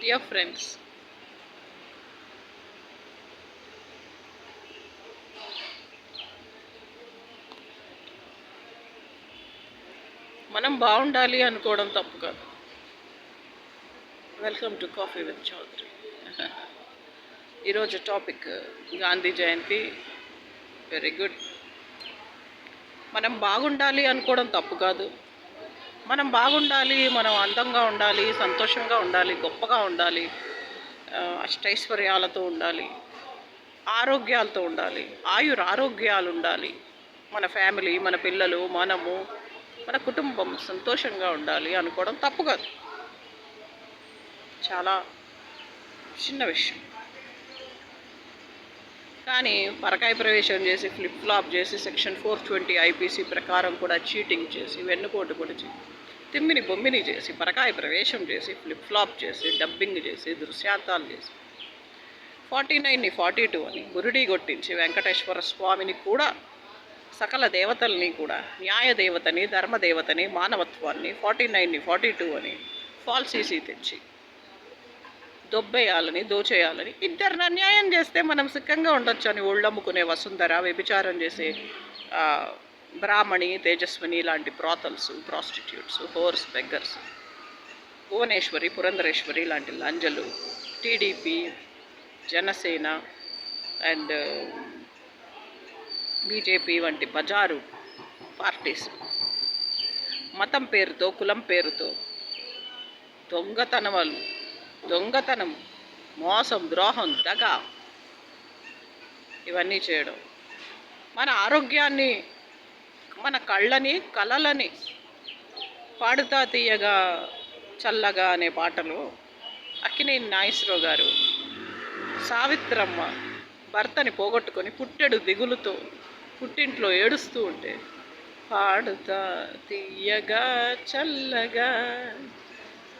Dear friends, మనం బాగుండాలి అనుకోవడం తప్పు కాదు. Welcome to coffee with Chowdary. ఈరోజు topic Gandhi Jayanti. Very good. మనం బాగుండాలి అనుకోవడం తప్పు కాదు. మనం బాగుండాలి, మనం అందంగా ఉండాలి, సంతోషంగా ఉండాలి, గొప్పగా ఉండాలి, అష్టైశ్వర్యాలతో ఉండాలి, ఆరోగ్యాలతో ఉండాలి, ఆరోగ్యాలు ఉండాలి. మన ఫ్యామిలీ, మన పిల్లలు, మనము, మన కుటుంబం సంతోషంగా ఉండాలి అనుకోవడం తప్పు కాదు. చాలా చిన్న విషయం. కానీ పరకాయ ప్రవేశం చేసి, ఫ్లిప్ ఫ్లాప్ చేసి, సెక్షన్ 420 ఐపీసీ ప్రకారం కూడా చీటింగ్ చేసి, వెన్నుపోటు పొడిచి, తిమ్మిని బొమ్మిని చేసి, పరకాయ ప్రవేశం చేసి, ఫ్లిప్ ఫ్లాప్ చేసి, డబ్బింగ్ చేసి, దృశ్యాంతాలు చేసి, 49ని 42 అని గురుడి కొట్టించి, వెంకటేశ్వర స్వామిని కూడా, సకల దేవతల్ని కూడా, న్యాయదేవతని, ధర్మదేవతని, మానవత్వాన్ని 49ని 42 అని ఫాల్సీసీ తెచ్చి దొబ్బేయాలని, దోచేయాలని, ఇద్దరిని అన్యాయం చేస్తే మనం సుఖంగా ఉండొచ్చు అని ఒళ్ళమ్ముకునే వసుంధర, వ్యభిచారం చేసే బ్రాహ్మణి, తేజస్విని లాంటి brothels, prostitutes, whores, beggars, Bhuvaneswari, Purandeswari లాంటి లంజలు, టీడీపీ, జనసేన అండ్ బీజేపీ వంటి బజారు పార్టీస్ మతం పేరుతో, కులం పేరుతో దొంగతనం, మోసం, ద్రోహం, దగ ఇవన్నీ చేయడం, మన ఆరోగ్యాన్ని, మన కళ్ళని, కలలని పాడుతా తీయగా చల్లగా అనే పాటలు అక్కినేని నాగేశ్వరరావు గారు సావిత్రమ్మ భర్తని పోగొట్టుకొని పుట్టెడు దిగులుతో పుట్టింట్లో ఏడుస్తూ ఉంటే, పాడుతా తీయగా చల్లగా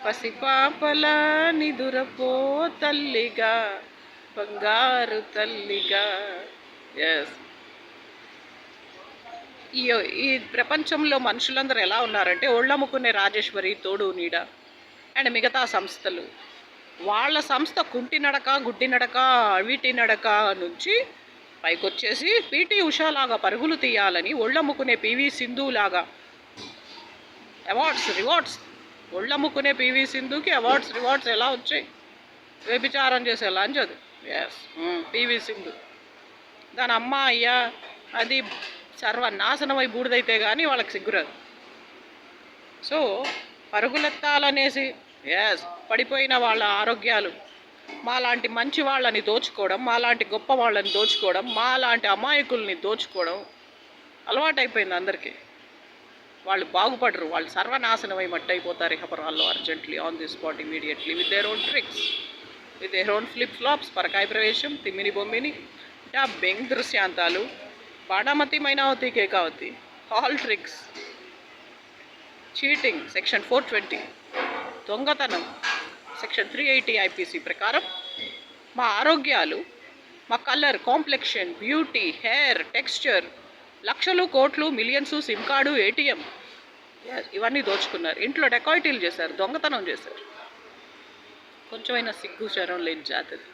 పసిపాపలా నిదురపో తల్లిగా, బంగారు తల్లిగా. ఎస్, ఈ ప్రపంచంలో మనుషులందరూ ఎలా ఉన్నారంటే, ఒళ్ళమ్ముకునే రాజేశ్వరి, తోడు నీడ అండ్ మిగతా సంస్థలు, వాళ్ళ సంస్థ కుంటి నడక, గుడ్డి నడక, అవిటి నడక నుంచి పైకొచ్చేసి పీటీ ఉషాలాగా పరుగులు తీయాలని ఒళ్ళమ్ముకునే పివి సింధు లాగా రివార్డ్స్ ఒళ్ళమ్ముకునే పివి సింధుకి రివార్డ్స్ ఎలా వచ్చాయి? వ్యభిచారం చేసే లంచదు. ఎస్, పివి సింధు దాని అమ్మ అయ్యా అది సర్వనాశనమై బూడిదైతే కానీ వాళ్ళకి సిగ్గురాదు. సో పరుగులెత్తాలనేసి పడిపోయిన వాళ్ళ ఆరోగ్యాలు, మాలాంటి మంచి వాళ్ళని దోచుకోవడం, మాలాంటి గొప్ప వాళ్ళని దోచుకోవడం, మాలాంటి అమాయకుల్ని దోచుకోవడం అలవాటైపోయింది అందరికీ. వాళ్ళు బాగుపడరు, వాళ్ళు సర్వనాశనమై మట్టయిపోతారు ఇహపరాల్లో urgently, on the spot, immediately, with their own tricks, with their own flip flops, పరకాయ ప్రవేశం, తిమ్మిని బొమ్మిని, డబ్బింగ్, దృశ్యాంతాలు, బాణమతి, మైనావతి, కేకావతి, ఆల్ ట్రిక్స్, చీటింగ్ సెక్షన్ 420, దొంగతనం సెక్షన్ 380 ఐపీసీ ప్రకారం మా ఆరోగ్యాలు, మా colour, complexion, beauty, hair, texture, లక్షలు, కోట్లు, మిలియన్స్, సిమ్ కార్డు, ఏటీఎం ఇవన్నీ దోచుకున్నారు. ఇంట్లో డెకాయిటీలు చేశారు, దొంగతనం చేశారు. కొంచెమైనా సిగ్గు శరం లేని జాతది.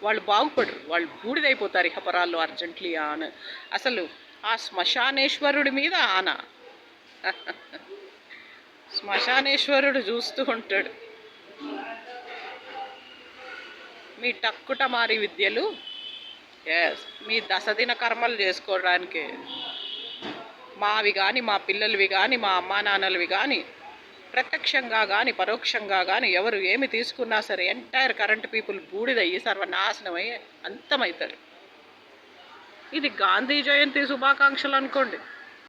వాళ్ళు బాగుపడరు, వాళ్ళు బూడిదైపోతారు ఇహపరాల్లో అర్జెంట్లీ. అసలు ఆ శ్మశానేశ్వరుడి మీద ఆన శ్మశానేశ్వరుడు చూస్తూ ఉంటాడు. మీ టక్కుటమారి విద్యలు, మీ దశదిన కర్మలు చేసుకోవడానికి, మావి కానీ, మా పిల్లలవి కానీ, మా అమ్మా నాన్నలవి కానీ, ప్రత్యక్షంగా కానీ పరోక్షంగా కానీ ఎవరు ఏమి తీసుకున్నా సరే ఎంటైర్ కరెంట్ పీపుల్ బూడిదయ్యి సర్వనాశనమై అంతమవుతారు. ఇది గాంధీ జయంతి శుభాకాంక్షలు అనుకోండి.